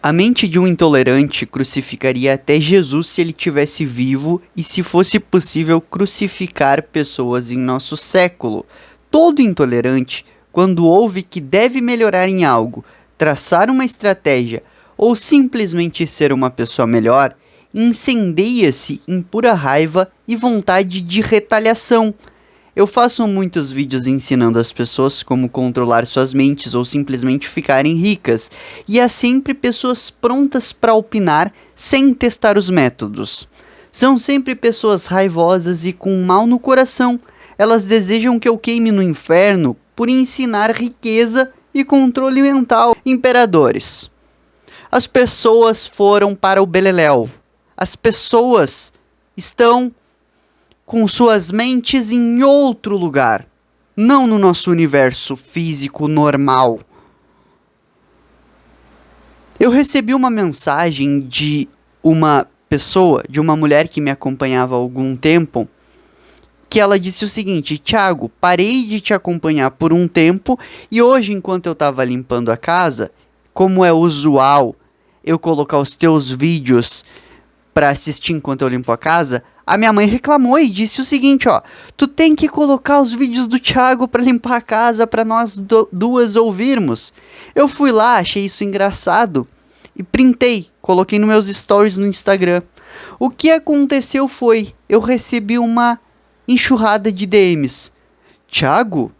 A mente de um intolerante crucificaria até Jesus se ele tivesse vivo e se fosse possível crucificar pessoas em nosso século. Todo intolerante, quando ouve que deve melhorar em algo, traçar uma estratégia ou simplesmente ser uma pessoa melhor, incendeia-se em pura raiva e vontade de retaliação. Eu faço muitos vídeos ensinando as pessoas como controlar suas mentes ou simplesmente ficarem ricas, e há sempre pessoas prontas para opinar sem testar os métodos. São sempre pessoas raivosas e com mal no coração. Elas desejam que eu queime no inferno por ensinar riqueza e controle mental. Imperadores. As pessoas foram para o beleléu. As pessoas estão com suas mentes em outro lugar, não no nosso universo físico normal. Eu recebi uma mensagem de uma pessoa, de uma mulher que me acompanhava há algum tempo, que ela disse o seguinte: Thiago, parei de te acompanhar por um tempo e hoje, enquanto eu estava limpando a casa, como é usual eu colocar os teus vídeos para assistir enquanto eu limpo a casa, a minha mãe reclamou e disse o seguinte, ó: tu tem que colocar os vídeos do Thiago para limpar a casa para nós duas ouvirmos. Eu fui lá, achei isso engraçado e printei, coloquei nos meus stories no Instagram. O que aconteceu foi, eu recebi uma enxurrada de DMs. Thiago,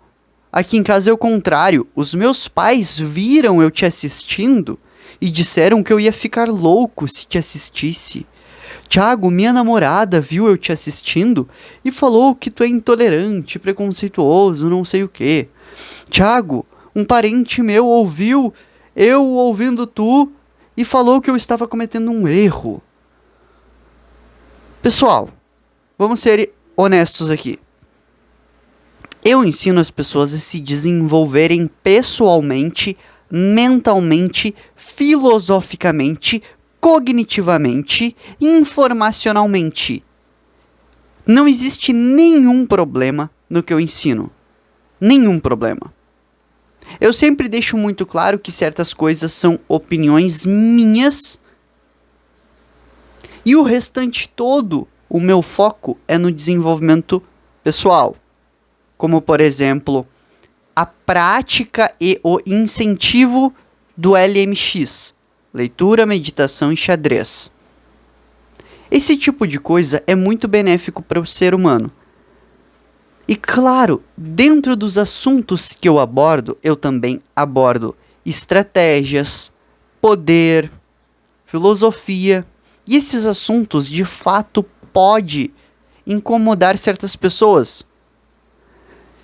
aqui em casa é o contrário, os meus pais viram eu te assistindo e disseram que eu ia ficar louco se te assistisse. Thiago, minha namorada viu eu te assistindo e falou que tu é intolerante, preconceituoso, não sei o quê. Thiago, um parente meu ouviu eu ouvindo tu e falou que eu estava cometendo um erro. Pessoal, vamos ser honestos aqui. Eu ensino as pessoas a se desenvolverem pessoalmente, mentalmente, filosoficamente, cognitivamente e informacionalmente. Não existe nenhum problema no que eu ensino. Nenhum problema. Eu sempre deixo muito claro que certas coisas são opiniões minhas e o restante todo, o meu foco é no desenvolvimento pessoal. Como, por exemplo, a prática e o incentivo do LMX. Leitura, meditação e xadrez. Esse tipo de coisa é muito benéfico para o ser humano. E claro, dentro dos assuntos que eu abordo, eu também abordo estratégias, poder, filosofia. E esses assuntos de fato podem incomodar certas pessoas.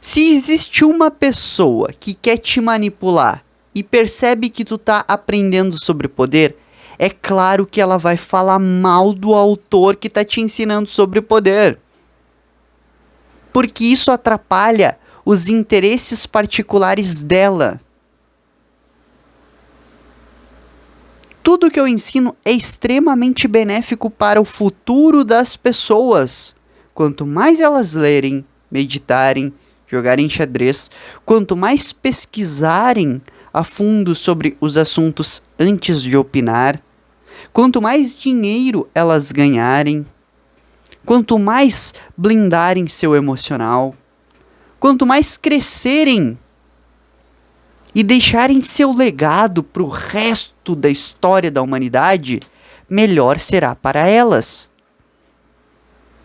Se existe uma pessoa que quer te manipular e percebe que tu tá aprendendo sobre poder, é claro que ela vai falar mal do autor que tá te ensinando sobre poder. Porque isso atrapalha os interesses particulares dela. Tudo que eu ensino é extremamente benéfico para o futuro das pessoas. Quanto mais elas lerem, meditarem, jogarem xadrez, quanto mais pesquisarem a fundo sobre os assuntos antes de opinar, quanto mais dinheiro elas ganharem, quanto mais blindarem seu emocional, quanto mais crescerem e deixarem seu legado para o resto da história da humanidade, melhor será para elas.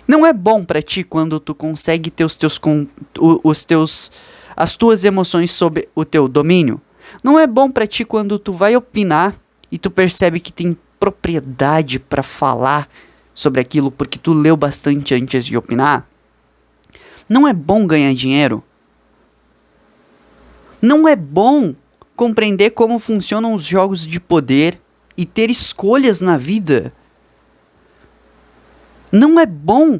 Não é bom para ti quando tu consegue ter as tuas emoções sob o teu domínio? Não é bom para ti quando tu vai opinar e tu percebe que tem propriedade para falar sobre aquilo porque tu leu bastante antes de opinar? Não é bom ganhar dinheiro? Não é bom compreender como funcionam os jogos de poder e ter escolhas na vida? Não é bom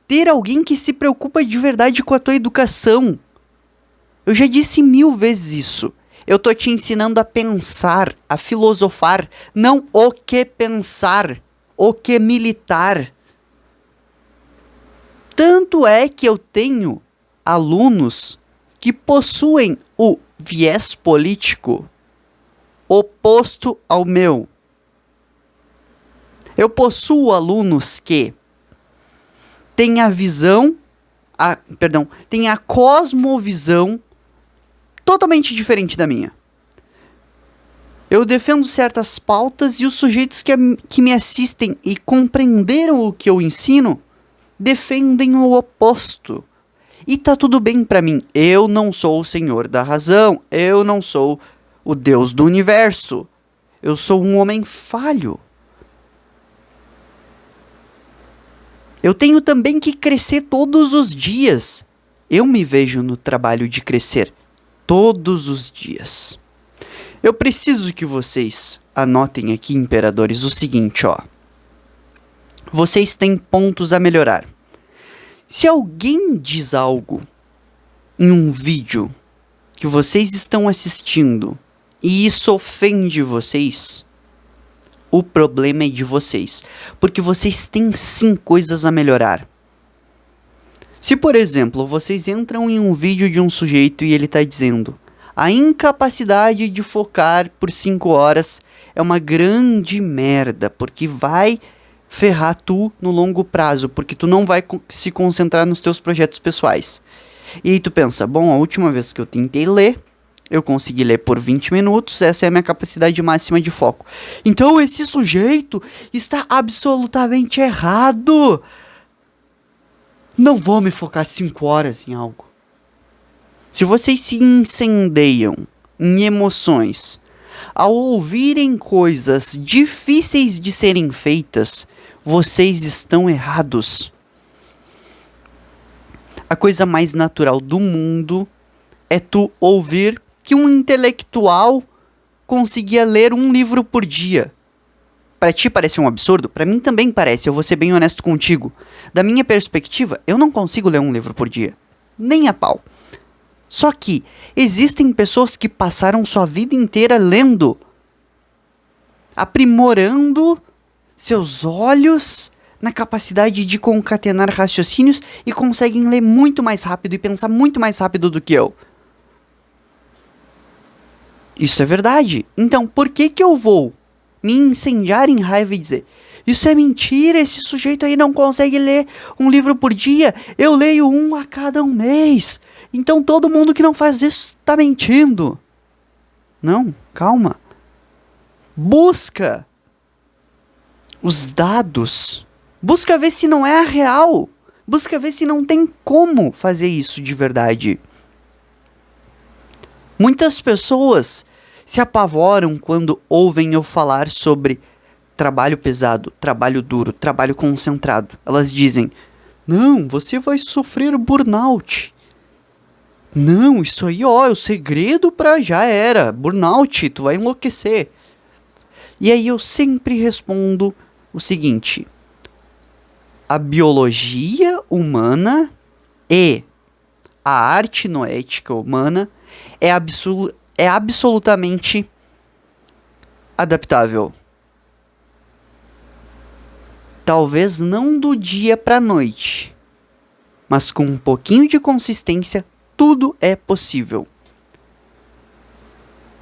ter alguém que se preocupa de verdade com a tua educação? Eu já disse 1000 vezes isso. Eu tô te ensinando a pensar, a filosofar, não o que pensar, o que militar. Tanto é que eu tenho alunos que possuem o viés político oposto ao meu. Eu possuo alunos que têm têm a cosmovisão totalmente diferente da minha. Eu defendo certas pautas e os sujeitos que me assistem e compreenderam o que eu ensino defendem o oposto. E tá tudo bem pra mim. Eu não sou o senhor da razão. Eu não sou o Deus do universo. Eu sou um homem falho. Eu tenho também que crescer todos os dias. Eu me vejo no trabalho de crescer todos os dias. Eu preciso que vocês anotem aqui, imperadores, o seguinte, ó. Vocês têm pontos a melhorar. Se alguém diz algo em um vídeo que vocês estão assistindo e isso ofende vocês, o problema é de vocês, porque vocês têm sim coisas a melhorar. Se, por exemplo, vocês entram em um vídeo de um sujeito e ele está dizendo: a incapacidade de focar por 5 horas é uma grande merda, porque vai ferrar tu no longo prazo, porque tu não vai se concentrar nos teus projetos pessoais. E aí tu pensa: bom, a última vez que eu tentei ler, eu consegui ler por 20 minutos, essa é a minha capacidade máxima de foco. Então esse sujeito está absolutamente errado. Não vou me focar 5 horas em algo. Se vocês se incendeiam em emoções ao ouvirem coisas difíceis de serem feitas, vocês estão errados. A coisa mais natural do mundo é tu ouvir que um intelectual conseguia ler um livro por dia. Pra ti parece um absurdo? Pra mim também parece, eu vou ser bem honesto contigo. Da minha perspectiva, eu não consigo ler um livro por dia. Nem a pau. Só que existem pessoas que passaram sua vida inteira lendo, aprimorando seus olhos na capacidade de concatenar raciocínios e conseguem ler muito mais rápido e pensar muito mais rápido do que eu. Isso é verdade. Então, por que eu vou me incendiar em raiva e dizer: isso é mentira, esse sujeito aí não consegue ler um livro por dia, eu leio um a cada um mês. Então todo mundo que não faz isso tá mentindo. Não, calma. Busca os dados. Busca ver se não é a real. Busca ver se não tem como fazer isso de verdade. Muitas pessoas se apavoram quando ouvem eu falar sobre trabalho pesado, trabalho duro, trabalho concentrado. Elas dizem: não, você vai sofrer burnout. Não, isso aí, ó, é o segredo pra já era. Burnout, tu vai enlouquecer. E aí eu sempre respondo o seguinte: a biologia humana e a arte noética humana é absolutamente adaptável. Talvez não do dia pra noite, mas com um pouquinho de consistência, tudo é possível.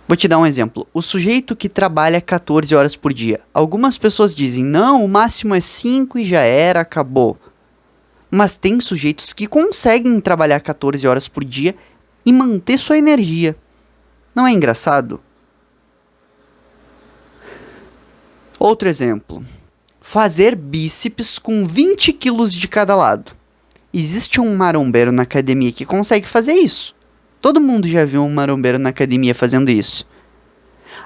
Vou te dar um exemplo. O sujeito que trabalha 14 horas por dia. Algumas pessoas dizem: não, o máximo é 5 e já era, acabou. Mas tem sujeitos que conseguem trabalhar 14 horas por dia e manter sua energia. Não é engraçado? Outro exemplo. Fazer bíceps com 20 quilos de cada lado. Existe um marombeiro na academia que consegue fazer isso. Todo mundo já viu um marombeiro na academia fazendo isso.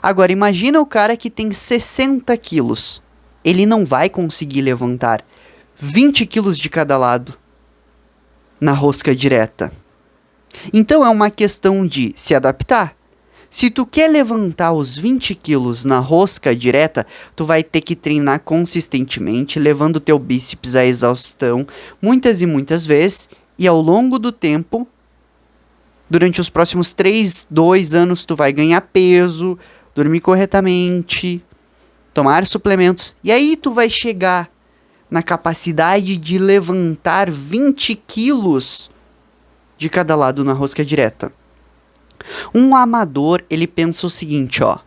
Agora, imagina o cara que tem 60 quilos. Ele não vai conseguir levantar 20 quilos de cada lado na rosca direta. Então é uma questão de se adaptar. Se tu quer levantar os 20 quilos na rosca direta, tu vai ter que treinar consistentemente, levando teu bíceps à exaustão, muitas e muitas vezes, e ao longo do tempo, durante os próximos 2 anos, tu vai ganhar peso, dormir corretamente, tomar suplementos, e aí tu vai chegar na capacidade de levantar 20 quilos de cada lado na rosca direta. Um amador, ele pensa o seguinte, ó: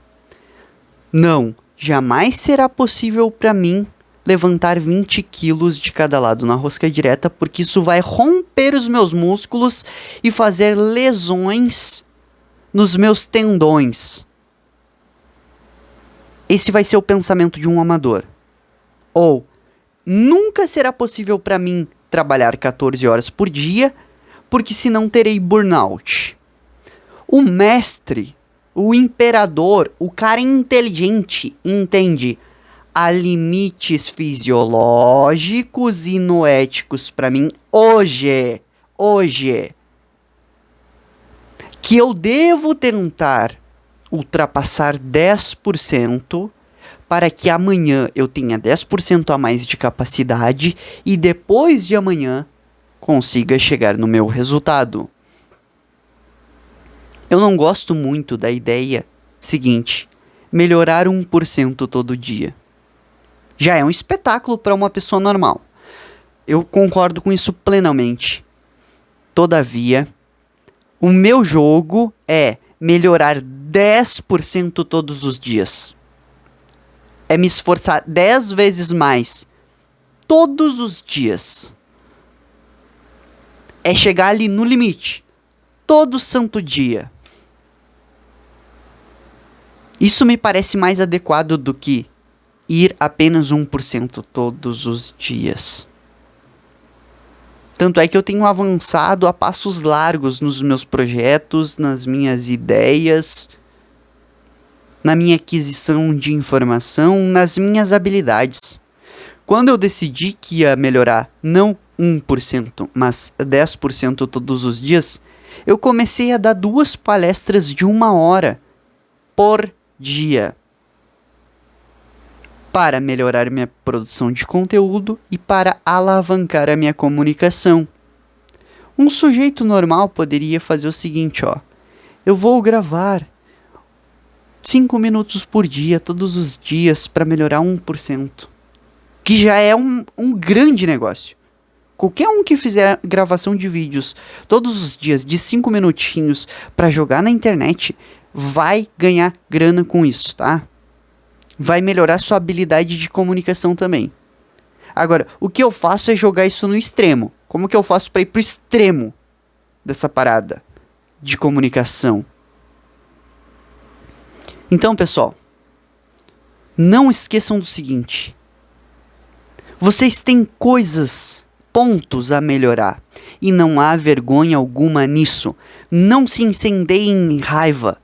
não, jamais será possível para mim levantar 20 quilos de cada lado na rosca direta, porque isso vai romper os meus músculos e fazer lesões nos meus tendões. Esse vai ser o pensamento de um amador. Ou, nunca será possível para mim trabalhar 14 horas por dia, porque senão terei burnout. O mestre, o imperador, o cara inteligente, entende: há limites fisiológicos e noéticos para mim hoje, que eu devo tentar ultrapassar 10% para que amanhã eu tenha 10% a mais de capacidade e depois de amanhã consiga chegar no meu resultado. Eu não gosto muito da ideia seguinte: melhorar 1% todo dia. Já é um espetáculo para uma pessoa normal. Eu concordo com isso plenamente. Todavia, o meu jogo é melhorar 10% todos os dias. É me esforçar 10 vezes mais todos os dias. É chegar ali no limite todo santo dia. Isso me parece mais adequado do que ir apenas 1% todos os dias. Tanto é que eu tenho avançado a passos largos nos meus projetos, nas minhas ideias, na minha aquisição de informação, nas minhas habilidades. Quando eu decidi que ia melhorar não 1%, mas 10% todos os dias, eu comecei a dar 2 palestras de 1 hora por dia, para melhorar minha produção de conteúdo e para alavancar a minha comunicação. Um sujeito normal poderia fazer o seguinte, ó: eu vou gravar 5 minutos por dia, todos os dias, para melhorar 1%, que já é um grande negócio. Qualquer um que fizer gravação de vídeos todos os dias de 5 minutinhos para jogar na internet vai ganhar grana com isso, tá? Vai melhorar sua habilidade de comunicação também. Agora, o que eu faço é jogar isso no extremo. Como que eu faço para ir pro extremo dessa parada de comunicação? Então, pessoal, não esqueçam do seguinte: vocês têm coisas, pontos a melhorar, e não há vergonha alguma nisso. Não se incendeiem em raiva.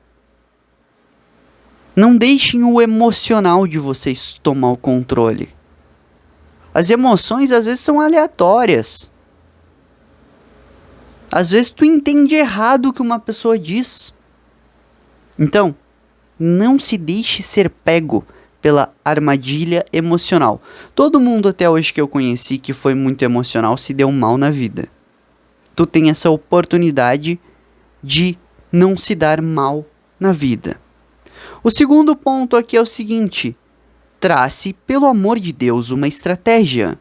Não deixem o emocional de vocês tomar o controle. As emoções às vezes são aleatórias. Às vezes tu entende errado o que uma pessoa diz. Então, não se deixe ser pego pela armadilha emocional. Todo mundo até hoje que eu conheci que foi muito emocional se deu mal na vida. Tu tem essa oportunidade de não se dar mal na vida. O segundo ponto aqui é o seguinte: trace, pelo amor de Deus, uma estratégia.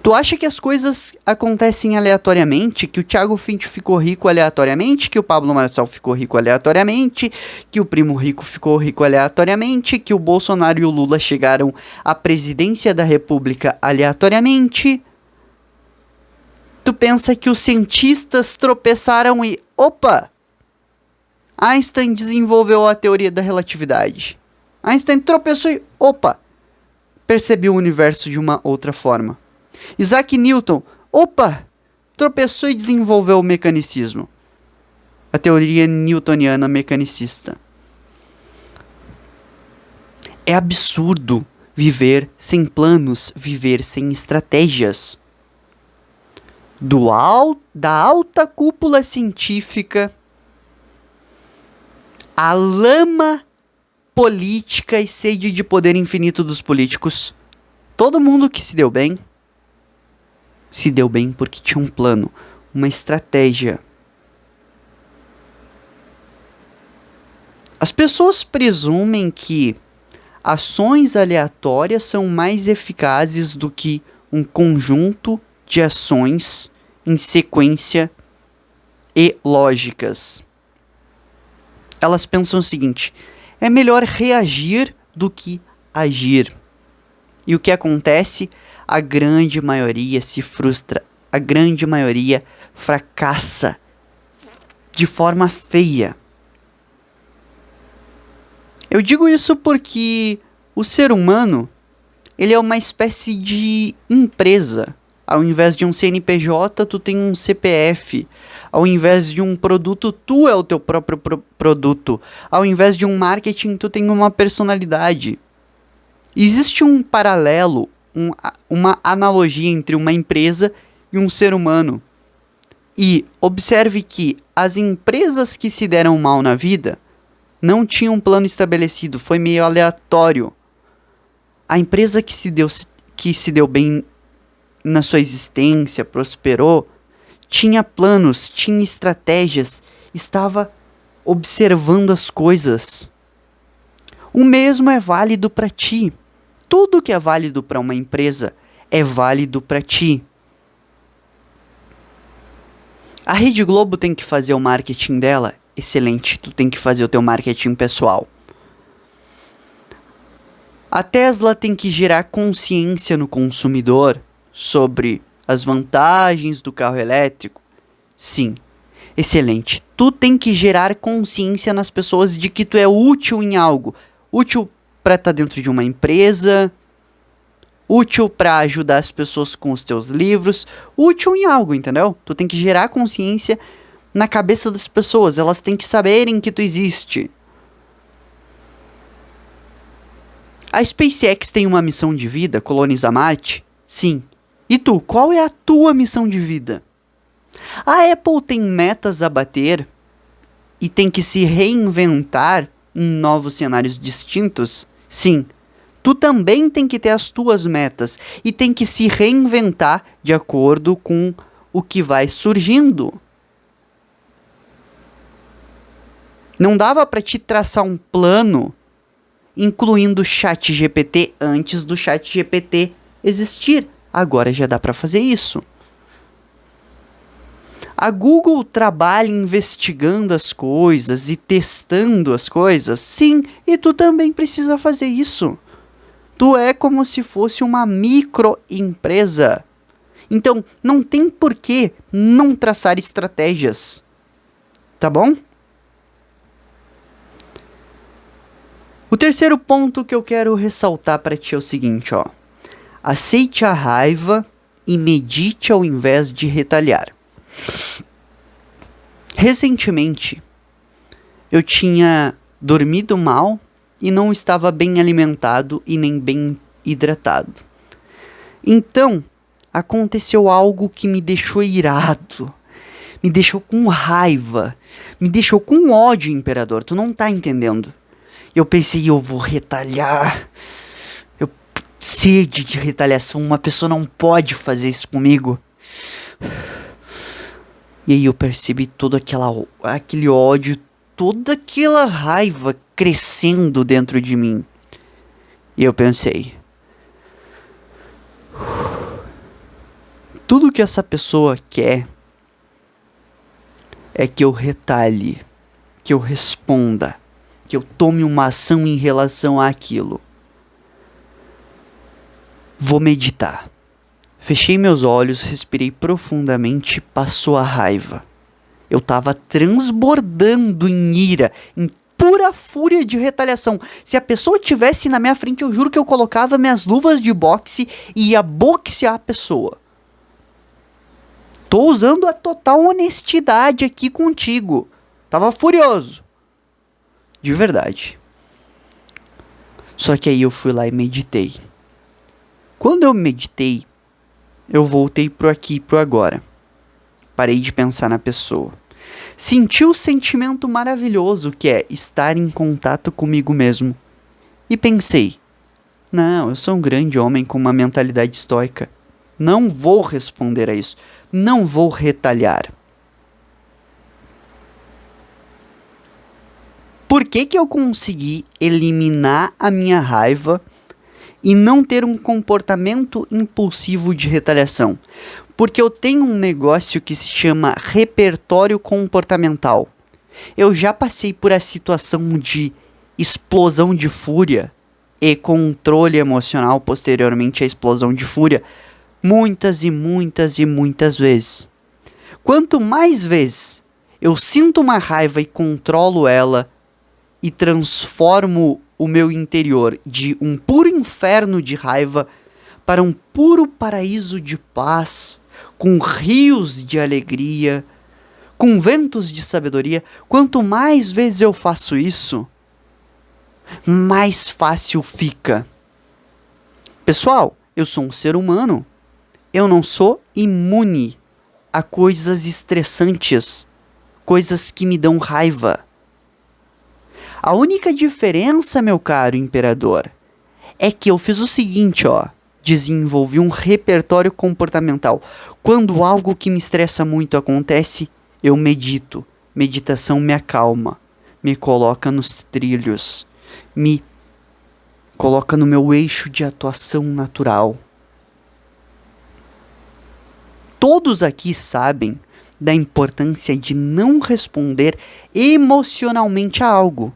Tu acha que as coisas acontecem aleatoriamente? Que o Thiago Finch ficou rico aleatoriamente? Que o Pablo Marçal ficou rico aleatoriamente? Que o Primo Rico ficou rico aleatoriamente? Que o Bolsonaro e o Lula chegaram à presidência da República aleatoriamente? Tu pensa que os cientistas tropeçaram e... Opa! Einstein desenvolveu a teoria da relatividade. Einstein tropeçou e... Opa! Percebeu o universo de uma outra forma. Isaac Newton... Opa! Tropeçou e desenvolveu o mecanicismo. A teoria newtoniana mecanicista. É absurdo viver sem planos, viver sem estratégias. Da alta cúpula científica, a lama política e sede de poder infinito dos políticos, todo mundo que se deu bem porque tinha um plano, uma estratégia. As pessoas presumem que ações aleatórias são mais eficazes do que um conjunto de ações em sequência e lógicas. Elas pensam o seguinte: é melhor reagir do que agir. E o que acontece? A grande maioria se frustra. A grande maioria fracassa de forma feia. Eu digo isso porque o ser humano, ele é uma espécie de empresa. Ao invés de um CNPJ, tu tem um CPF. Ao invés de um produto, tu é o teu próprio produto. Ao invés de um marketing, tu tem uma personalidade. Existe um paralelo, uma analogia entre uma empresa e um ser humano. E observe que as empresas que se deram mal na vida não tinham um plano estabelecido, foi meio aleatório. A empresa que se deu bem na sua existência, prosperou, tinha planos, tinha estratégias, estava observando as coisas. O mesmo é válido para ti. Tudo que é válido para uma empresa é válido para ti. A Rede Globo tem que fazer o marketing dela? Excelente, tu tem que fazer o teu marketing pessoal. A Tesla tem que gerar consciência no consumidor sobre as vantagens do carro elétrico? Sim, excelente. Tu tem que gerar consciência nas pessoas de que tu é útil em algo. Útil para estar dentro de uma empresa, útil para ajudar as pessoas com os teus livros, útil em algo, entendeu? Tu tem que gerar consciência na cabeça das pessoas, elas têm que saberem que tu existe. A SpaceX tem uma missão de vida, colonizar Marte? Sim. E tu, qual é a tua missão de vida? A Apple tem metas a bater e tem que se reinventar em novos cenários distintos? Sim. Tu também tem que ter as tuas metas e tem que se reinventar de acordo com o que vai surgindo. Não dava para te traçar um plano incluindo o ChatGPT antes do ChatGPT existir. Agora já dá para fazer isso. A Google trabalha investigando as coisas e testando as coisas? Sim, e tu também precisa fazer isso. Tu é como se fosse uma microempresa. Então, não tem por que não traçar estratégias. Tá bom? O terceiro ponto que eu quero ressaltar para ti é o seguinte, ó. Aceite a raiva e medite ao invés de retalhar. Recentemente, eu tinha dormido mal e não estava bem alimentado e nem bem hidratado. Então, aconteceu algo que me deixou irado, me deixou com raiva, me deixou com ódio, imperador, tu não tá entendendo. Eu pensei, eu vou retalhar. Sede de retaliação, uma pessoa não pode fazer isso comigo. E aí eu percebi todo aquele ódio, toda aquela raiva crescendo dentro de mim. E eu pensei, tudo que essa pessoa quer é que eu retalhe, que eu responda, que eu tome uma ação em relação àquilo. Vou meditar. Fechei meus olhos, respirei profundamente, passou a raiva. Eu tava transbordando em ira, em pura fúria de retaliação. Se a pessoa tivesse na minha frente, eu juro que eu colocava minhas luvas de boxe e ia boxear a pessoa. Tô usando a total honestidade aqui contigo. Tava furioso. De verdade. Só que aí eu fui lá e meditei. Quando eu meditei, eu voltei pro aqui e pro agora. Parei de pensar na pessoa. Senti o sentimento maravilhoso que é estar em contato comigo mesmo. E pensei, não, eu sou um grande homem com uma mentalidade estoica. Não vou responder a isso. Não vou retalhar. Por que eu consegui eliminar a minha raiva e não ter um comportamento impulsivo de retaliação? Porque eu tenho um negócio que se chama repertório comportamental. Eu já passei por a situação de explosão de fúria e controle emocional posteriormente à explosão de fúria, muitas e muitas e muitas vezes. Quanto mais vezes eu sinto uma raiva e controlo ela e transformo o meu interior de um puro inferno de raiva para um puro paraíso de paz, com rios de alegria, com ventos de sabedoria, quanto mais vezes eu faço isso, mais fácil fica. Pessoal, eu sou um ser humano. Eu não sou imune a coisas estressantes, coisas que me dão raiva. A única diferença, meu caro imperador, é que eu fiz o seguinte, ó. Desenvolvi um repertório comportamental. Quando algo que me estressa muito acontece, eu medito. Meditação me acalma, me coloca nos trilhos, me coloca no meu eixo de atuação natural. Todos aqui sabem da importância de não responder emocionalmente a algo.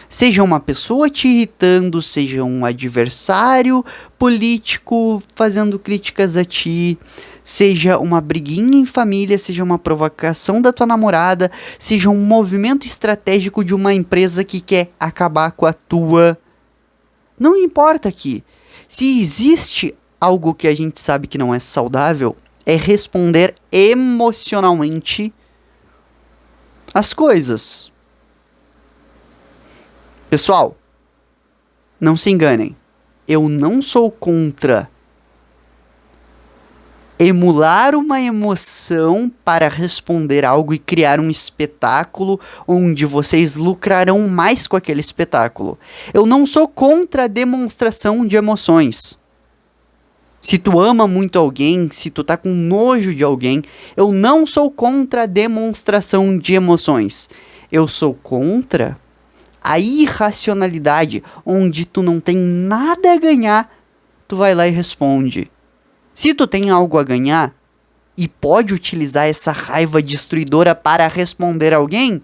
Seja uma pessoa te irritando, seja um adversário político fazendo críticas a ti, seja uma briguinha em família, seja uma provocação da tua namorada, seja um movimento estratégico de uma empresa que quer acabar com a tua. Não importa aqui. Se existe algo que a gente sabe que não é saudável, é responder emocionalmente as coisas. Pessoal, não se enganem. Eu não sou contra emular uma emoção para responder algo e criar um espetáculo onde vocês lucrarão mais com aquele espetáculo. Eu não sou contra a demonstração de emoções. Se tu ama muito alguém, se tu tá com nojo de alguém, eu não sou contra a demonstração de emoções. Eu sou contra a irracionalidade, onde tu não tem nada a ganhar, tu vai lá e responde. Se tu tem algo a ganhar e pode utilizar essa raiva destruidora para responder alguém,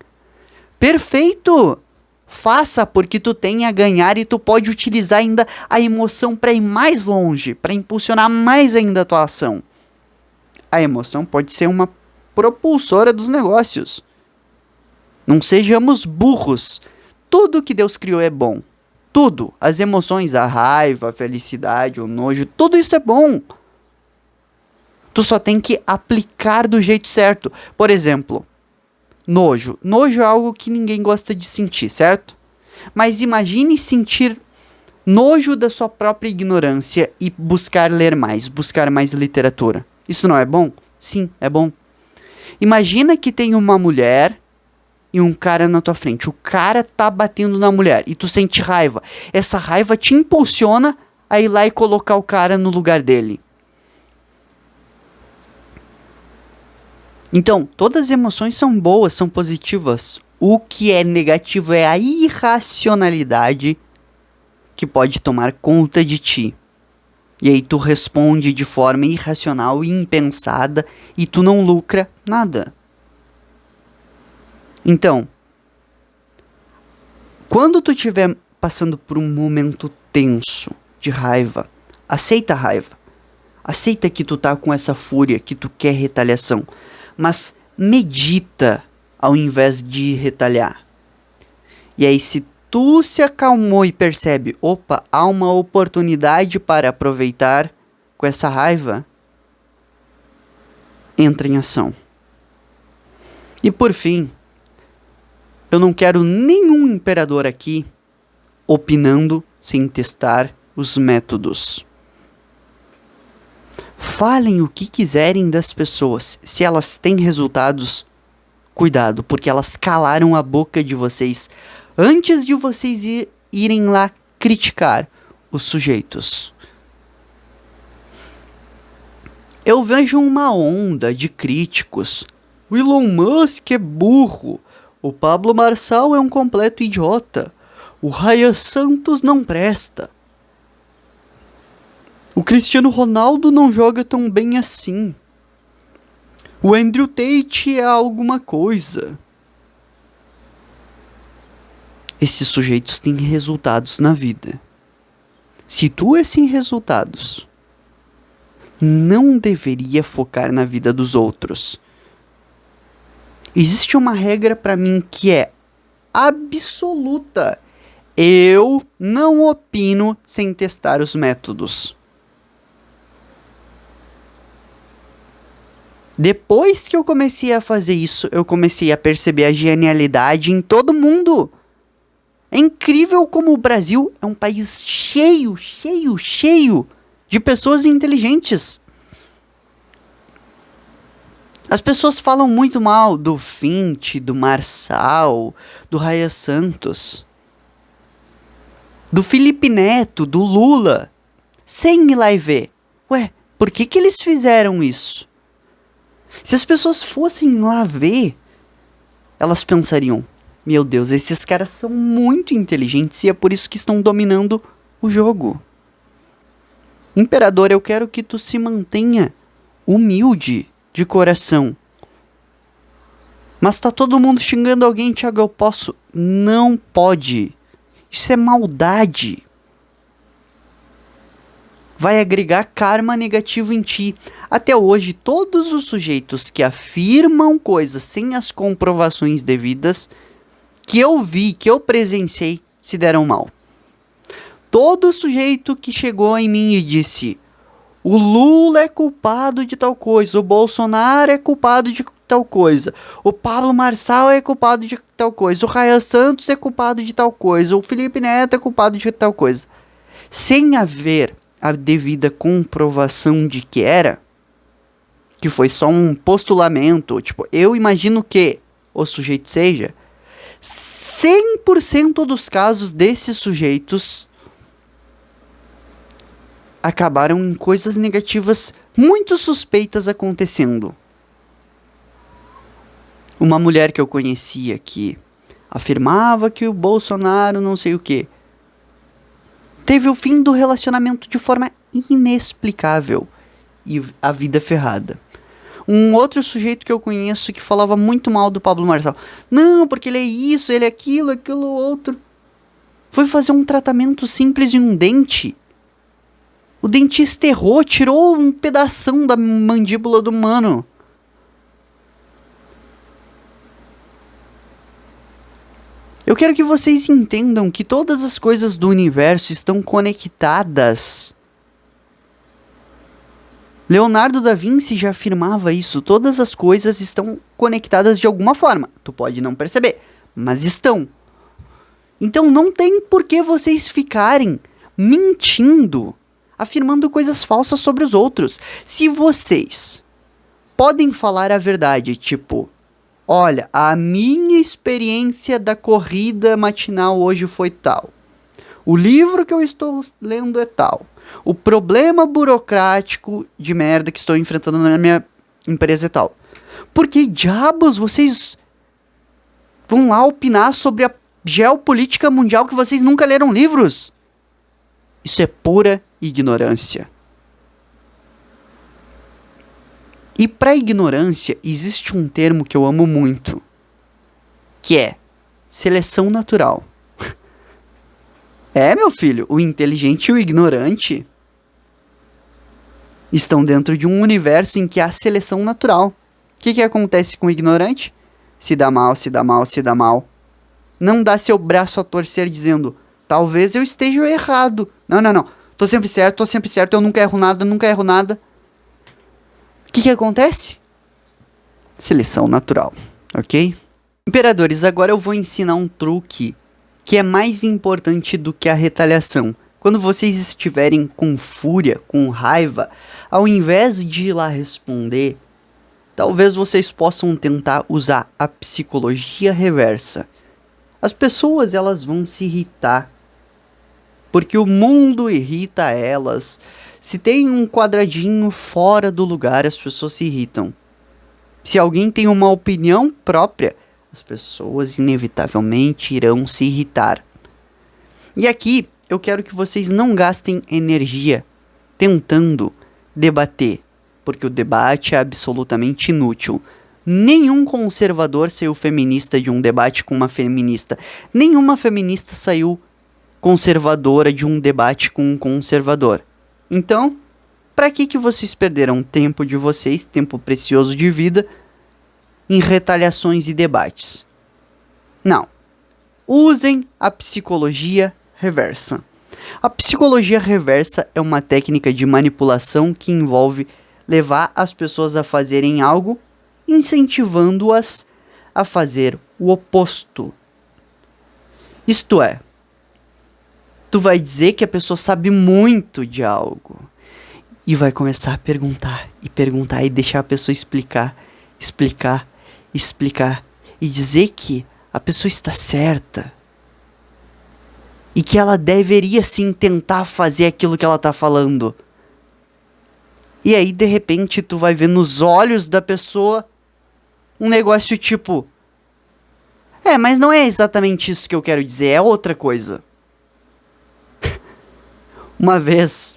perfeito! Faça, porque tu tem a ganhar e tu pode utilizar ainda a emoção para ir mais longe, para impulsionar mais ainda a tua ação. A emoção pode ser uma propulsora dos negócios. Não sejamos burros. Tudo que Deus criou é bom. Tudo. As emoções, a raiva, a felicidade, o nojo, tudo isso é bom. Tu só tem que aplicar do jeito certo. Por exemplo, nojo. Nojo é algo que ninguém gosta de sentir, certo? Mas imagine sentir nojo da sua própria ignorância e buscar ler mais, buscar mais literatura. Isso não é bom? Sim, é bom. Imagina que tem uma mulher e um cara na tua frente. O cara tá batendo na mulher e tu sente raiva. Essa raiva te impulsiona a ir lá e colocar o cara no lugar dele. Então, todas as emoções são boas, são positivas. O que é negativo é a irracionalidade que pode tomar conta de ti. E aí tu responde de forma irracional e impensada e tu não lucra nada. Então, quando tu estiver passando por um momento tenso de raiva, aceita a raiva. Aceita que tu tá com essa fúria, que tu quer retaliação. Mas medita ao invés de retaliar. E aí se tu se acalmou e percebe, opa, há uma oportunidade para aproveitar com essa raiva, entra em ação. E por fim, eu não quero nenhum imperador aqui opinando sem testar os métodos. Falem o que quiserem das pessoas. Se elas têm resultados, cuidado, porque elas calaram a boca de vocês antes de vocês irem lá criticar os sujeitos. Eu vejo uma onda de críticos. O Elon Musk é burro. O Pablo Marçal é um completo idiota. O Ryan Santos não presta. O Cristiano Ronaldo não joga tão bem assim. O Andrew Tate é alguma coisa. Esses sujeitos têm resultados na vida. Se tu é sem resultados, não deveria focar na vida dos outros. Existe uma regra pra mim que é absoluta. Eu não opino sem testar os métodos. Depois que eu comecei a fazer isso, eu comecei a perceber a genialidade em todo mundo. É incrível como o Brasil é um país cheio de pessoas inteligentes. As pessoas falam muito mal do Fint, do Marçal, do Raia Santos, do Felipe Neto, do Lula, sem ir lá e ver. Ué, por que que eles fizeram isso? Se as pessoas fossem lá ver, elas pensariam: meu Deus, esses caras são muito inteligentes e é por isso que estão dominando o jogo. Imperador, eu quero que tu se mantenha humilde de coração. Mas tá todo mundo xingando alguém, Thiago, eu posso? Não pode. Isso é maldade. Vai agregar karma negativo em ti. Até hoje, todos os sujeitos que afirmam coisas sem as comprovações devidas, que eu vi, que eu presenciei, se deram mal. Todo sujeito que chegou em mim e disse: o Lula é culpado de tal coisa, o Bolsonaro é culpado de tal coisa, o Pablo Marçal é culpado de tal coisa, o Raia Santos é culpado de tal coisa, o Felipe Neto é culpado de tal coisa, sem haver a devida comprovação de que foi só um postulamento, tipo, eu imagino que o sujeito seja, 100% dos casos desses sujeitos acabaram em coisas negativas muito suspeitas acontecendo. Uma mulher que eu conhecia que afirmava que o Bolsonaro não sei o que, teve o fim do relacionamento de forma inexplicável e a vida ferrada. Um outro sujeito que eu conheço que falava muito mal do Pablo Marçal. Não, porque ele é isso, ele é aquilo, aquilo outro. Foi fazer um tratamento simples em um dente. O dentista errou, tirou um pedação da mandíbula do mano. Eu quero que vocês entendam que todas as coisas do universo estão conectadas. Leonardo da Vinci já afirmava isso. Todas as coisas estão conectadas de alguma forma. Tu pode não perceber, mas estão. Então não tem por que vocês ficarem mentindo, afirmando coisas falsas sobre os outros. Se vocês podem falar a verdade, tipo: olha, a minha experiência da corrida matinal hoje foi tal. O livro que eu estou lendo é tal. O problema burocrático de merda que estou enfrentando na minha empresa é tal. Por que diabos vocês vão lá opinar sobre a geopolítica mundial que vocês nunca leram livros? Isso é pura ignorância. E para ignorância existe um termo que eu amo muito, que é seleção natural. É, meu filho, o inteligente e o ignorante estão dentro de um universo em que há seleção natural. O que acontece com o ignorante? Se dá mal, se dá mal, se dá mal. Não dá seu braço a torcer dizendo: talvez eu esteja errado. Não. Tô sempre certo, eu nunca erro nada, O que acontece? Seleção natural, ok? Imperadores, agora eu vou ensinar um truque que é mais importante do que a retaliação. Quando vocês estiverem com fúria, com raiva, ao invés de ir lá responder, talvez vocês possam tentar usar a psicologia reversa. As pessoas, elas vão se irritar, porque o mundo irrita elas. Se tem um quadradinho fora do lugar, as pessoas se irritam. Se alguém tem uma opinião própria, as pessoas inevitavelmente irão se irritar. E aqui eu quero que vocês não gastem energia tentando debater, porque o debate é absolutamente inútil. Nenhum conservador saiu feminista de um debate com uma feminista. Nenhuma feminista saiu conservadora de um debate com um conservador. Então, para que vocês perderam tempo de vocês, tempo precioso de vida, em retaliações e debates? Não. Usem a psicologia reversa. A psicologia reversa é uma técnica de manipulação que envolve levar as pessoas a fazerem algo, incentivando-as a fazer o oposto. Isto é, tu vai dizer que a pessoa sabe muito de algo e vai começar a perguntar e deixar a pessoa explicar e dizer que a pessoa está certa e que ela deveria sim tentar fazer aquilo que ela está falando. E aí, de repente, tu vai ver nos olhos da pessoa um negócio tipo: mas não é exatamente isso que eu quero dizer, é outra coisa. Uma vez,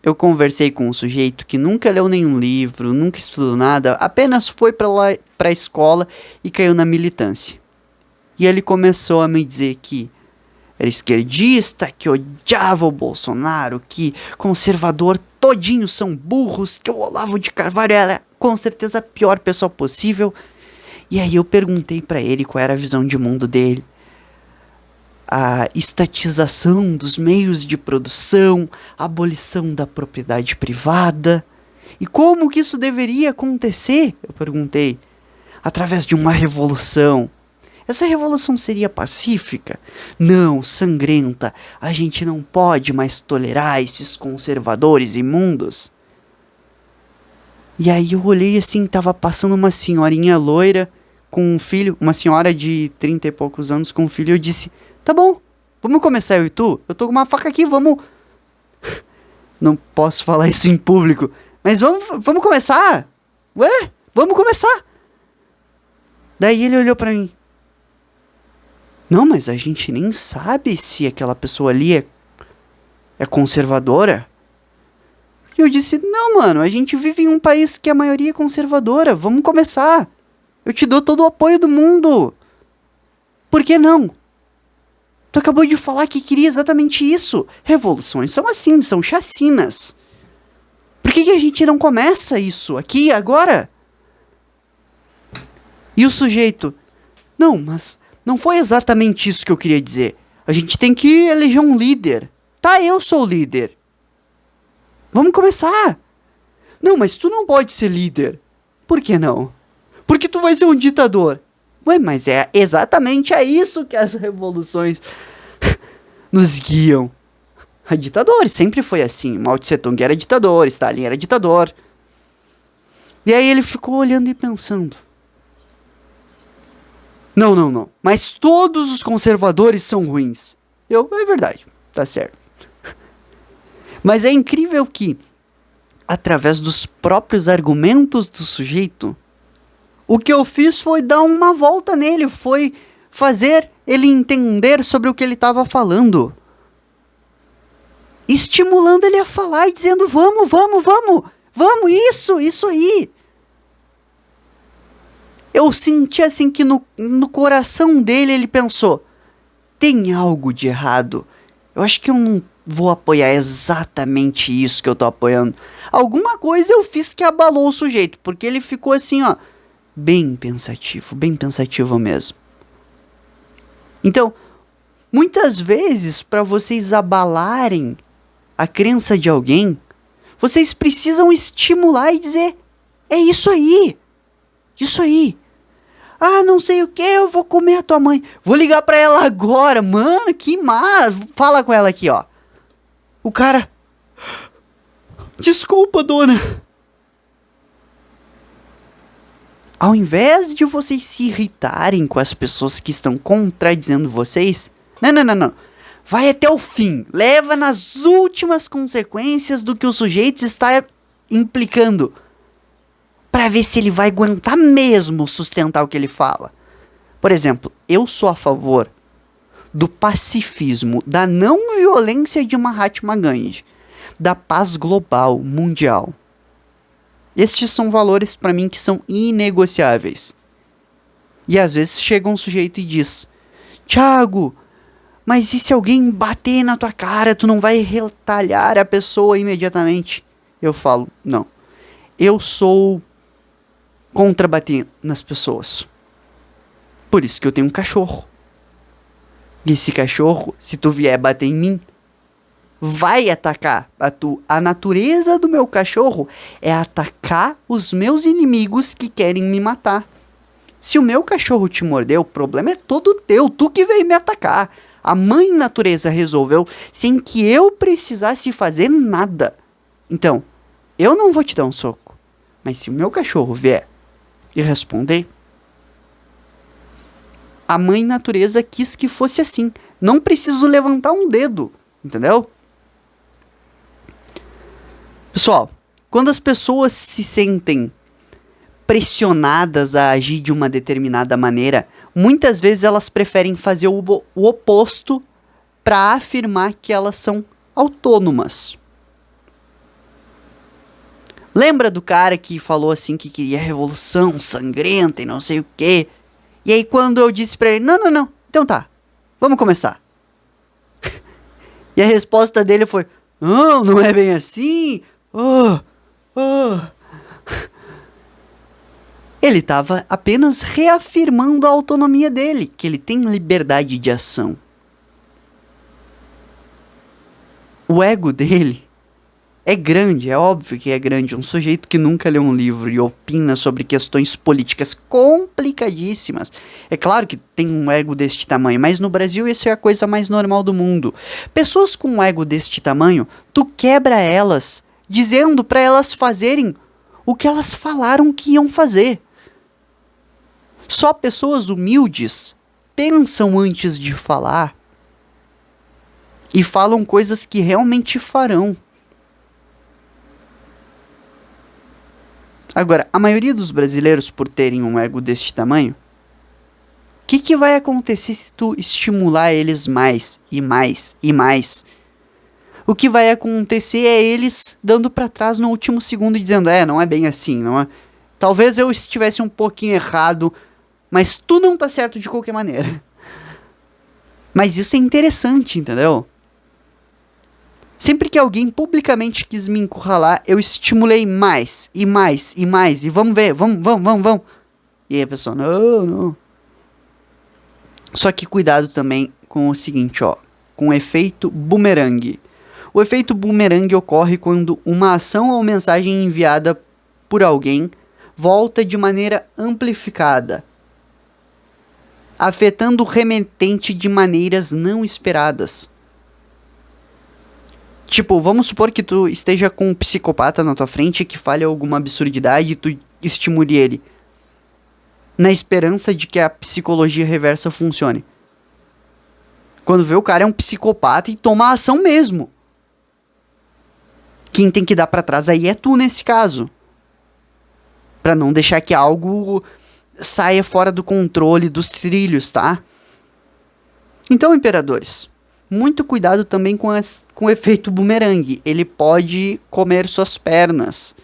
eu conversei com um sujeito que nunca leu nenhum livro, nunca estudou nada, apenas foi pra escola e caiu na militância. E ele começou a me dizer que era esquerdista, que odiava o Bolsonaro, que conservador todinho são burros, que o Olavo de Carvalho era com certeza a pior pessoa possível. E aí eu perguntei pra ele qual era a visão de mundo dele. A estatização dos meios de produção, a abolição da propriedade privada. E como que isso deveria acontecer? Eu perguntei. Através de uma revolução. Essa revolução seria pacífica? Não, sangrenta. A gente não pode mais tolerar esses conservadores imundos. E aí eu olhei assim, tava passando uma senhorinha loira com um filho, uma senhora de 30 e poucos anos com um filho, e eu disse: tá bom, vamos começar eu e tu? Eu tô com uma faca aqui, vamos... Não posso falar isso em público, mas vamos começar? Ué, vamos começar. Daí ele olhou pra mim: não, mas a gente nem sabe se aquela pessoa ali é conservadora. E eu disse: não, mano, a gente vive em um país que a maioria é conservadora, vamos começar. Eu te dou todo o apoio do mundo. Por que não? Tu acabou de falar que queria exatamente isso. Revoluções são assim, são chacinas. Por que a gente não começa isso aqui, agora? E o sujeito: não, mas não foi exatamente isso que eu queria dizer. A gente tem que eleger um líder. Tá, eu sou o líder. Vamos começar. Não, mas tu não pode ser líder. Por que não? Porque tu vai ser um ditador. Ué, mas é exatamente a isso que as revoluções nos guiam. A ditadores, sempre foi assim. Mao Tse Tung era ditador, Stalin era ditador. E aí ele ficou olhando e pensando: não. Mas todos os conservadores são ruins. É verdade, tá certo. Mas é incrível que, através dos próprios argumentos do sujeito, o que eu fiz foi dar uma volta nele, foi fazer ele entender sobre o que ele estava falando. Estimulando ele a falar e dizendo: vamos, isso aí. Eu senti assim que no coração dele ele pensou: tem algo de errado. Eu acho que eu não vou apoiar exatamente isso que eu tô apoiando. Alguma coisa eu fiz que abalou o sujeito, porque ele ficou assim, ó, bem pensativo mesmo. Então, muitas vezes, para vocês abalarem a crença de alguém, vocês precisam estimular e dizer: é isso aí. Ah, não sei o que, eu vou comer a tua mãe. Vou ligar pra ela agora, mano, que mar. Fala com ela aqui, ó. O cara: desculpa, dona. Ao invés de vocês se irritarem com as pessoas que estão contradizendo vocês, não. Vai até o fim. Leva nas últimas consequências do que o sujeito está implicando, para ver se ele vai aguentar mesmo sustentar o que ele fala. Por exemplo, eu sou a favor do pacifismo, da não violência de Mahatma Gandhi, da paz global, mundial. Estes são valores para mim que são inegociáveis. E às vezes chega um sujeito e diz: Thiago, mas e se alguém bater na tua cara, tu não vai retalhar a pessoa imediatamente? Eu falo: não. Eu sou contra bater nas pessoas. Por isso que eu tenho um cachorro. E esse cachorro, se tu vier bater em mim, vai atacar a natureza do meu cachorro é atacar os meus inimigos que querem me matar. Se o meu cachorro te mordeu, o problema é todo teu, tu que veio me atacar. A mãe natureza resolveu sem que eu precisasse fazer nada. Então, eu não vou te dar um soco, mas se o meu cachorro vier e responder, a mãe natureza quis que fosse assim. Não preciso levantar um dedo, entendeu? Pessoal, quando as pessoas se sentem pressionadas a agir de uma determinada maneira, muitas vezes elas preferem fazer o oposto para afirmar que elas são autônomas. Lembra do cara que falou assim que queria revolução sangrenta e não sei o quê? E aí quando eu disse pra ele, não, então tá, vamos começar. E a resposta dele foi, não é bem assim. Ele estava apenas reafirmando a autonomia dele, que ele tem liberdade de ação. O ego dele é grande, é óbvio que é grande. Um sujeito que nunca leu um livro e opina sobre questões políticas complicadíssimas. É claro que tem um ego deste tamanho, mas no Brasil isso é a coisa mais normal do mundo. Pessoas com um ego deste tamanho, tu quebra elas, dizendo para elas fazerem o que elas falaram que iam fazer. Só pessoas humildes pensam antes de falar e falam coisas que realmente farão. Agora, a maioria dos brasileiros, por terem um ego deste tamanho, o que vai acontecer se tu estimular eles mais e mais e mais? O que vai acontecer é eles dando pra trás no último segundo e dizendo, não é bem assim, não é? Talvez eu estivesse um pouquinho errado, mas tu não tá certo de qualquer maneira. Mas isso é interessante, entendeu? Sempre que alguém publicamente quis me encurralar, eu estimulei mais, e mais, e mais, e vamos ver, vamos. E aí a pessoa, não. Só que cuidado também com o seguinte, com o efeito boomerang. O efeito boomerang ocorre quando uma ação ou mensagem enviada por alguém volta de maneira amplificada, afetando o remetente de maneiras não esperadas. Tipo, vamos supor que tu esteja com um psicopata na tua frente que fale alguma absurdidade e tu estimule ele, na esperança de que a psicologia reversa funcione. Quando vê, o cara é um psicopata e toma a ação mesmo. Quem tem que dar pra trás aí é tu nesse caso. Pra não deixar que algo saia fora do controle dos trilhos, tá? Então, imperadores, muito cuidado também com o efeito boomerang. Ele pode comer suas pernas.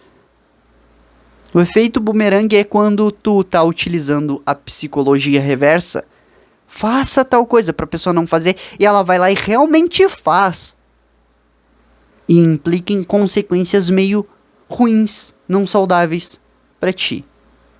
O efeito boomerang é quando tu tá utilizando a psicologia reversa. Faça tal coisa pra pessoa não fazer. E ela vai lá e realmente faz. E implica em consequências meio ruins, não saudáveis pra ti.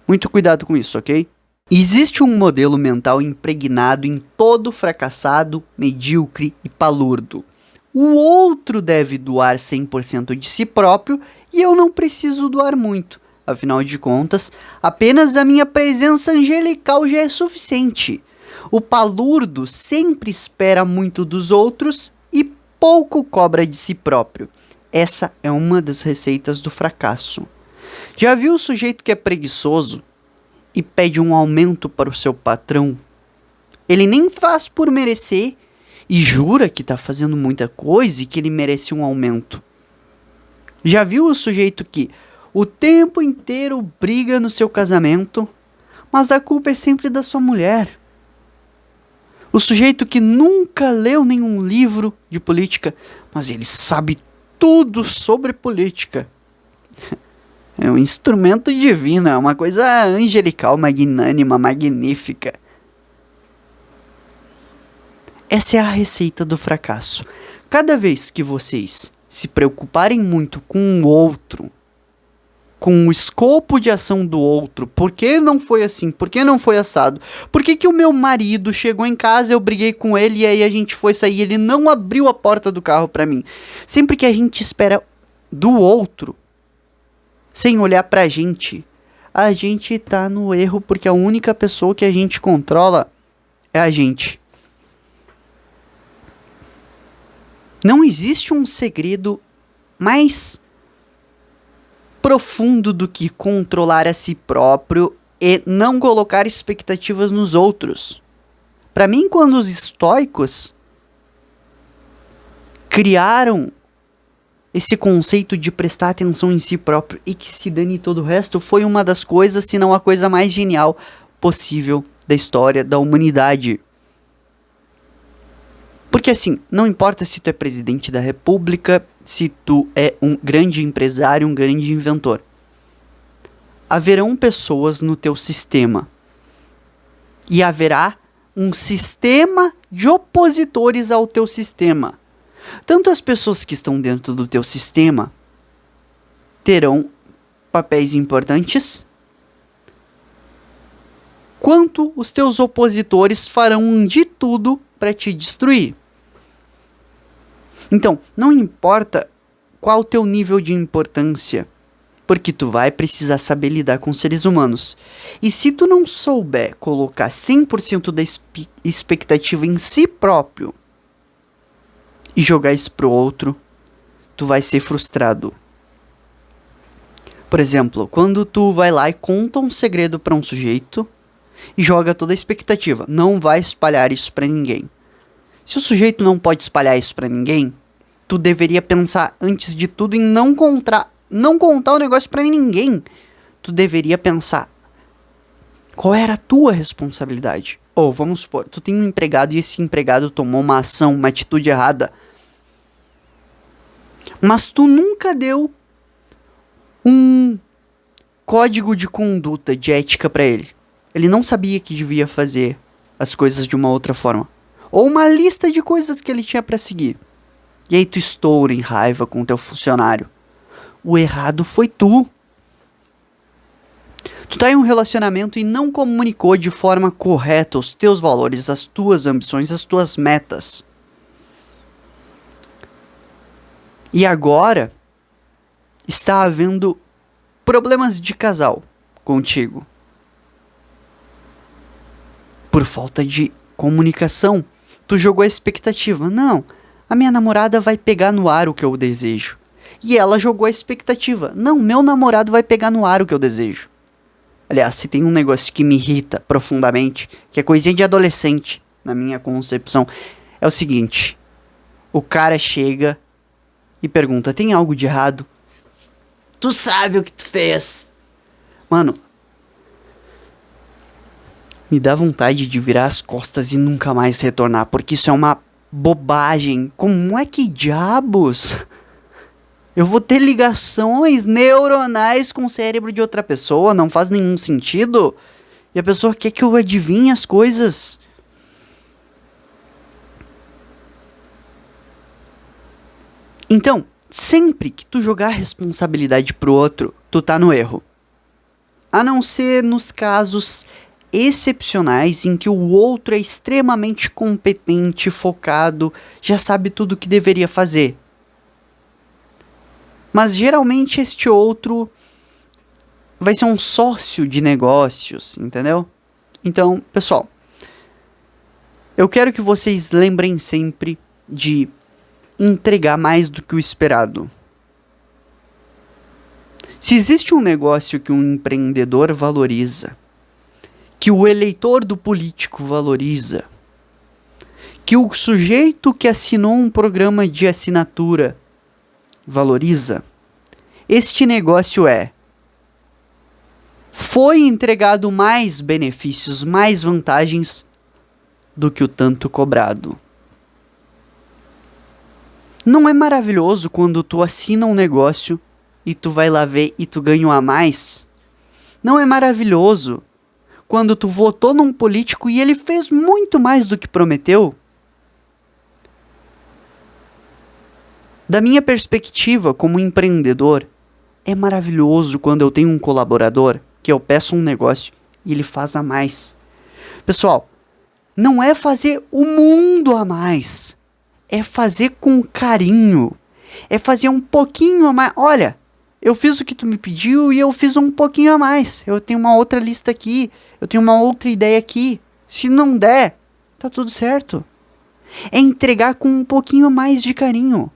Muito cuidado com isso, ok? Existe um modelo mental impregnado em todo fracassado, medíocre e palurdo. O outro deve doar 100% de si próprio e eu não preciso doar muito. Afinal de contas, apenas a minha presença angelical já é suficiente. O palurdo sempre espera muito dos outros e pouco cobra de si próprio. Essa é uma das receitas do fracasso. Já viu o sujeito que é preguiçoso e pede um aumento para o seu patrão? Ele nem faz por merecer e jura que está fazendo muita coisa e que ele merece um aumento. Já viu o sujeito que o tempo inteiro briga no seu casamento, mas a culpa é sempre da sua mulher? O sujeito que nunca leu nenhum livro de política, mas ele sabe tudo sobre política. É um instrumento divino, é uma coisa angelical, magnânima, magnífica. Essa é a receita do fracasso. Cada vez que vocês se preocuparem muito com o outro, com o escopo de ação do outro, por que não foi assim, por que não foi assado, por que que o meu marido chegou em casa, eu briguei com ele e aí a gente foi sair, ele não abriu a porta do carro pra mim. Sempre que a gente espera do outro, sem olhar pra gente, a gente tá no erro, porque a única pessoa que a gente controla é a gente. Não existe um segredo mais profundo do que controlar a si próprio e não colocar expectativas nos outros. Para mim, quando os estoicos criaram esse conceito de prestar atenção em si próprio e que se dane todo o resto, foi uma das coisas, se não a coisa mais genial possível da história da humanidade. Porque assim, não importa se tu é presidente da república, se tu é um grande empresário, um grande inventor. Haverão pessoas no teu sistema. E haverá um sistema de opositores ao teu sistema. Tanto as pessoas que estão dentro do teu sistema terão papéis importantes, quanto os teus opositores farão de tudo para te destruir. Então, não importa qual o teu nível de importância, porque tu vai precisar saber lidar com seres humanos. E se tu não souber colocar 100% da expectativa em si próprio e jogar isso pro outro, tu vai ser frustrado. Por exemplo, quando tu vai lá e conta um segredo para um sujeito e joga toda a expectativa, não vai espalhar isso para ninguém. Se o sujeito não pode espalhar isso pra ninguém, tu deveria pensar antes de tudo em não contar o negócio pra ninguém. Tu deveria pensar qual era a tua responsabilidade. Ou vamos supor, tu tem um empregado e esse empregado tomou uma ação, uma atitude errada. Mas tu nunca deu um código de conduta, de ética pra ele. Ele não sabia que devia fazer as coisas de uma outra forma. Ou uma lista de coisas que ele tinha pra seguir. E aí tu estoura em raiva com o teu funcionário. O errado foi tu. Tu tá em um relacionamento e não comunicou de forma correta os teus valores, as tuas ambições, as tuas metas. E agora está havendo problemas de casal contigo. Por falta de comunicação. Tu jogou a expectativa. Não, a minha namorada vai pegar no ar o que eu desejo. E ela jogou a expectativa. Não, meu namorado vai pegar no ar o que eu desejo. Aliás, se tem um negócio que me irrita profundamente, que é coisinha de adolescente, na minha concepção, é o seguinte. O cara chega e pergunta, tem algo de errado? Tu sabe o que tu fez? Mano, me dá vontade de virar as costas e nunca mais retornar, porque isso é uma bobagem. Como é que diabos eu vou ter ligações neuronais com o cérebro de outra pessoa? Não faz nenhum sentido. E a pessoa quer que eu adivinhe as coisas. Então, sempre que tu jogar a responsabilidade pro outro, tu tá no erro. A não ser nos casos excepcionais em que o outro é extremamente competente, focado, já sabe tudo o que deveria fazer. Mas geralmente este outro vai ser um sócio de negócios, entendeu? Então, pessoal, eu quero que vocês lembrem sempre de entregar mais do que o esperado. Se existe um negócio que um empreendedor valoriza, que o eleitor do político valoriza, que o sujeito que assinou um programa de assinatura valoriza, este negócio foi entregado mais benefícios, mais vantagens do que o tanto cobrado. Não é maravilhoso quando tu assina um negócio e tu vai lá ver e tu ganha um a mais? Não é maravilhoso quando tu votou num político e ele fez muito mais do que prometeu? Da minha perspectiva como empreendedor, é maravilhoso quando eu tenho um colaborador que eu peço um negócio e ele faz a mais. Pessoal, não é fazer o mundo a mais, é fazer com carinho, é fazer um pouquinho a mais. Olha, eu fiz o que tu me pediu e eu fiz um pouquinho a mais. Eu tenho uma outra lista aqui, eu tenho uma outra ideia aqui. Se não der, tá tudo certo. É entregar com um pouquinho a mais de carinho.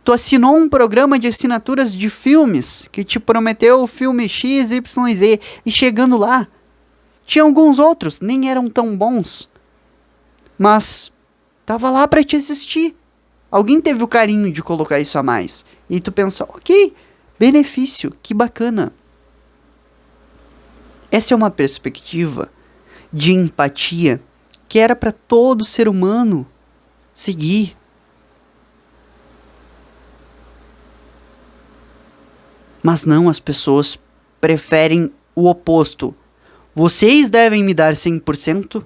Tu assinou um programa de assinaturas de filmes que te prometeu o filme X, Y, Z e chegando lá, tinha alguns outros, nem eram tão bons, mas tava lá pra te assistir. Alguém teve o carinho de colocar isso a mais. E tu pensa, ok, benefício, que bacana. Essa é uma perspectiva de empatia que era para todo ser humano seguir. Mas não, as pessoas preferem o oposto. Vocês devem me dar 100%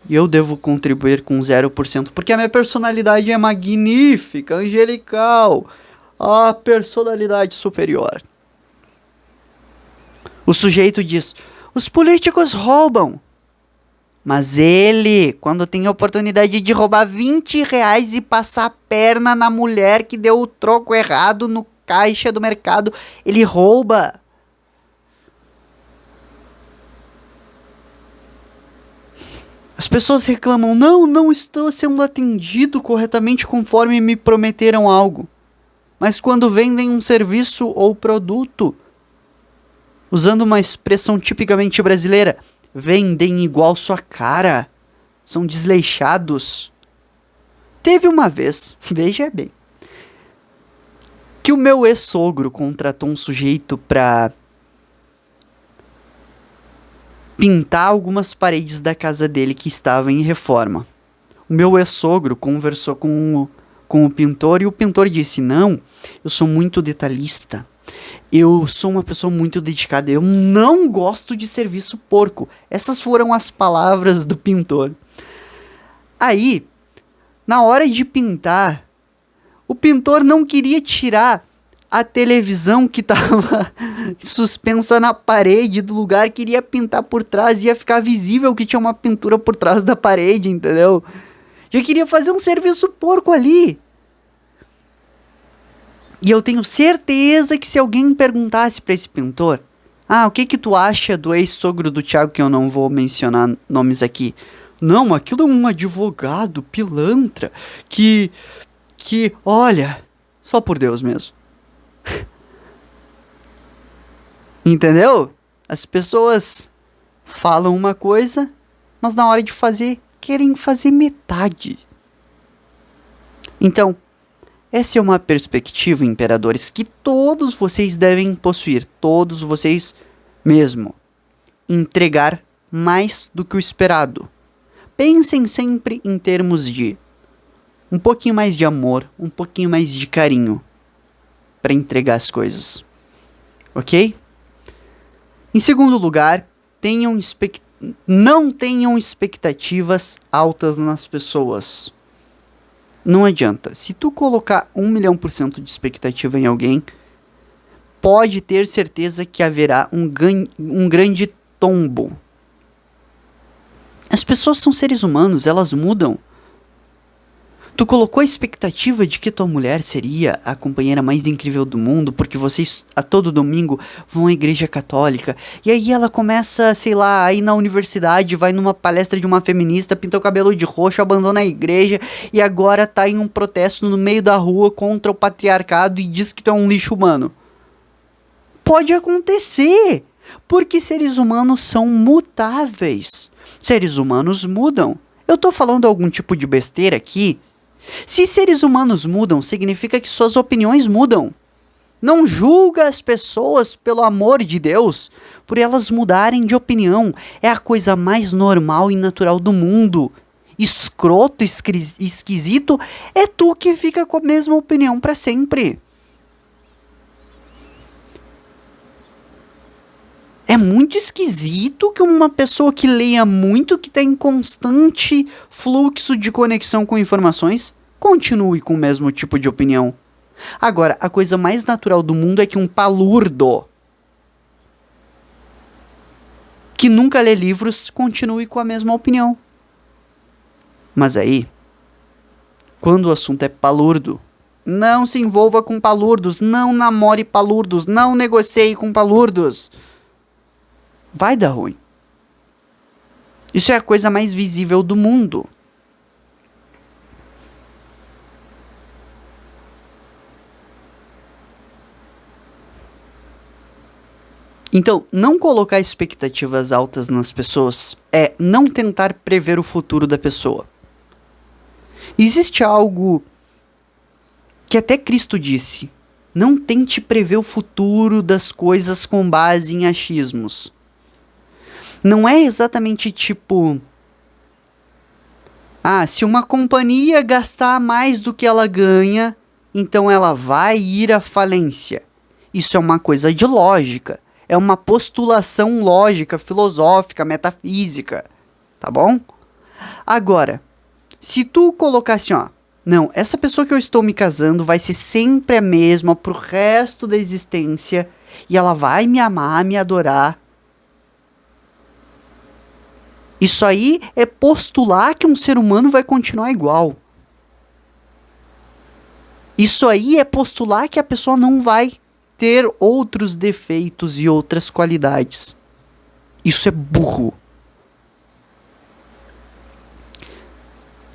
e eu devo contribuir com 0%, porque a minha personalidade é magnífica, angelical, a personalidade superior. O sujeito diz, os políticos roubam. Mas ele, quando tem a oportunidade de roubar R$ 20 e passar a perna na mulher que deu o troco errado no caixa do mercado, ele rouba. As pessoas reclamam, não estou sendo atendido corretamente conforme me prometeram algo. Mas quando vendem um serviço ou produto, usando uma expressão tipicamente brasileira, vendem igual sua cara. São desleixados. Teve uma vez, veja bem, que o meu ex-sogro contratou um sujeito pra pintar algumas paredes da casa dele que estava em reforma. O meu ex-sogro conversou com o pintor e o pintor disse, não, eu sou muito detalhista. Eu sou uma pessoa muito dedicada, eu não gosto de serviço porco. Essas foram as palavras do pintor. Aí, na hora de pintar, o pintor não queria tirar a televisão que estava suspensa na parede do lugar, queria pintar por trás, ia ficar visível que tinha uma pintura por trás da parede, entendeu? Já queria fazer um serviço porco ali. E eu tenho certeza que se alguém perguntasse pra esse pintor, o que tu acha do ex-sogro do Thiago, que eu não vou mencionar nomes aqui. Não, aquilo é um advogado pilantra que, olha, só por Deus mesmo. Entendeu? As pessoas falam uma coisa, mas na hora de fazer, querem fazer metade. Então, essa é uma perspectiva, imperadores, que todos vocês devem possuir, todos vocês mesmo. Entregar mais do que o esperado. Pensem sempre em termos de um pouquinho mais de amor, um pouquinho mais de carinho para entregar as coisas. Ok? Em segundo lugar, não tenham expectativas altas nas pessoas. Não adianta. Se tu colocar 1.000.000% de expectativa em alguém, pode ter certeza que haverá um grande tombo. As pessoas são seres humanos, elas mudam. Tu colocou a expectativa de que tua mulher seria a companheira mais incrível do mundo, porque vocês a todo domingo vão à igreja católica, e aí ela começa, sei lá, a ir na universidade, vai numa palestra de uma feminista, pinta o cabelo de roxo, abandona a igreja, e agora tá em um protesto no meio da rua contra o patriarcado e diz que tu é um lixo humano. Pode acontecer, porque seres humanos são mutáveis. Seres humanos mudam. Eu tô falando algum tipo de besteira aqui? Se seres humanos mudam, significa que suas opiniões mudam. Não julga as pessoas, pelo amor de Deus, por elas mudarem de opinião. É a coisa mais normal e natural do mundo. Escroto, esquisito, é tu que fica com a mesma opinião pra sempre. É muito esquisito que uma pessoa que leia muito, que está em constante fluxo de conexão com informações, continue com o mesmo tipo de opinião. Agora, a coisa mais natural do mundo é que um palurdo que nunca lê livros continue com a mesma opinião. Mas aí, quando o assunto é palurdo, não se envolva com palurdos, não namore palurdos, não negocie com palurdos. Vai dar ruim. Isso é a coisa mais visível do mundo. Então, não colocar expectativas altas nas pessoas é não tentar prever o futuro da pessoa. Existe algo que até Cristo disse: não tente prever o futuro das coisas com base em achismos. Não é exatamente tipo: se uma companhia gastar mais do que ela ganha, então ela vai ir à falência. Isso é uma coisa de lógica. É uma postulação lógica, filosófica, metafísica. Tá bom? Agora, se tu colocar assim, não, essa pessoa que eu estou me casando vai ser sempre a mesma pro resto da existência e ela vai me amar, me adorar. Isso aí é postular que um ser humano vai continuar igual. Isso aí é postular que a pessoa não vai ter outros defeitos e outras qualidades. Isso é burro.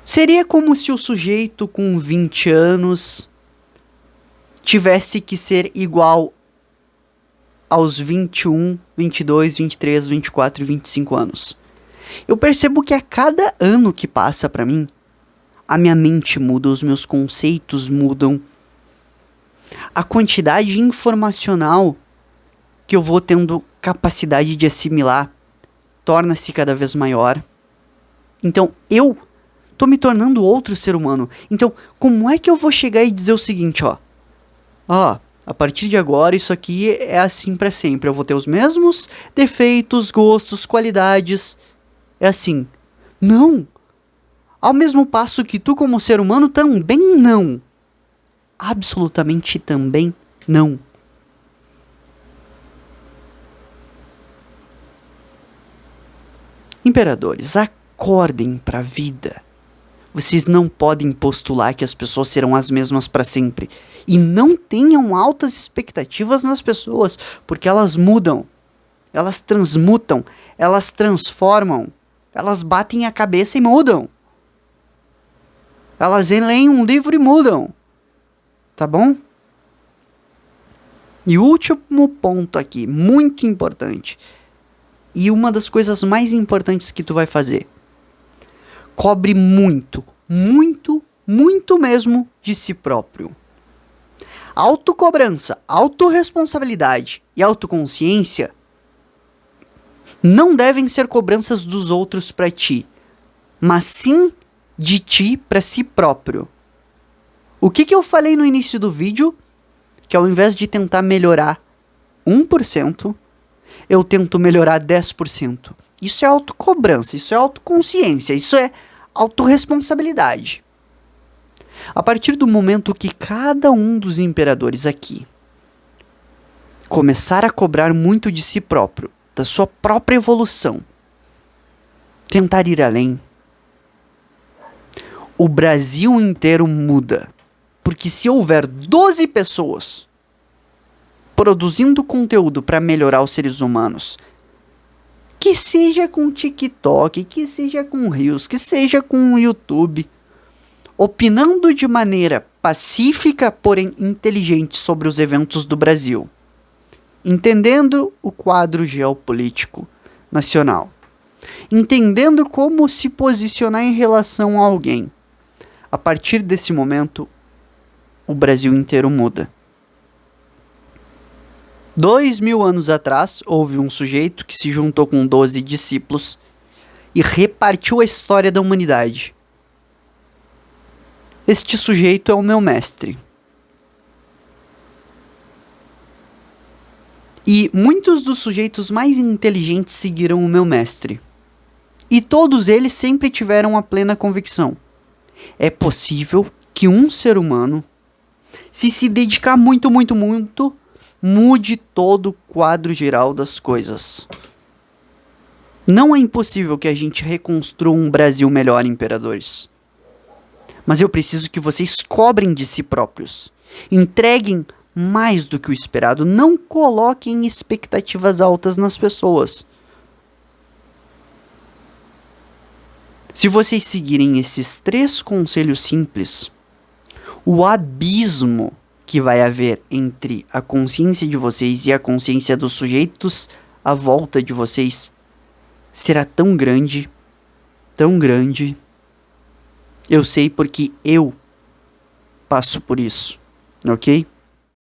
Seria como se o sujeito com 20 anos tivesse que ser igual aos 21, 22, 23, 24 e 25 anos. Eu percebo que a cada ano que passa pra mim, a minha mente muda, os meus conceitos mudam. A quantidade informacional que eu vou tendo capacidade de assimilar torna-se cada vez maior. Então, eu tô me tornando outro ser humano. Então, como é que eu vou chegar e dizer o seguinte, a partir de agora isso aqui é assim pra sempre. Eu vou ter os mesmos defeitos, gostos, qualidades. É assim. Não. Ao mesmo passo que tu como ser humano também não. Absolutamente também não. Imperadores, acordem pra vida. Vocês não podem postular que as pessoas serão as mesmas para sempre. E não tenham altas expectativas nas pessoas, porque elas mudam. Elas transmutam, elas transformam, elas batem a cabeça e mudam. Elas leem um livro e mudam. Tá bom? E o último ponto aqui, muito importante. E uma das coisas mais importantes que tu vai fazer. Cobre muito, muito, muito mesmo de si próprio. Autocobrança, autorresponsabilidade e autoconsciência não devem ser cobranças dos outros para ti, mas sim de ti para si próprio. O que eu falei no início do vídeo? Que ao invés de tentar melhorar 1%, eu tento melhorar 10%. Isso é autocobrança, isso é autoconsciência, isso é autorresponsabilidade. A partir do momento que cada um dos imperadores aqui começar a cobrar muito de si próprio, da sua própria evolução, tentar ir além, o Brasil inteiro muda. Porque se houver 12 pessoas produzindo conteúdo para melhorar os seres humanos, que seja com TikTok, que seja com Reels, que seja com YouTube, opinando de maneira pacífica, porém inteligente sobre os eventos do Brasil, entendendo o quadro geopolítico nacional, entendendo como se posicionar em relação a alguém. A partir desse momento, o Brasil inteiro muda. 2000 anos atrás, houve um sujeito que se juntou com 12 discípulos e repartiu a história da humanidade. Este sujeito é o meu mestre. E muitos dos sujeitos mais inteligentes seguiram o meu mestre. E todos eles sempre tiveram a plena convicção: é possível que um ser humano, se dedicar muito, muito, muito, mude todo o quadro geral das coisas. Não é impossível que a gente reconstrua um Brasil melhor, imperadores. Mas eu preciso que vocês cobrem de si próprios. Entreguem mais do que o esperado. Não coloquem expectativas altas nas pessoas. Se vocês seguirem esses 3 conselhos simples, o abismo que vai haver entre a consciência de vocês e a consciência dos sujeitos à volta de vocês será tão grande, tão grande. Eu sei porque eu passo por isso, ok?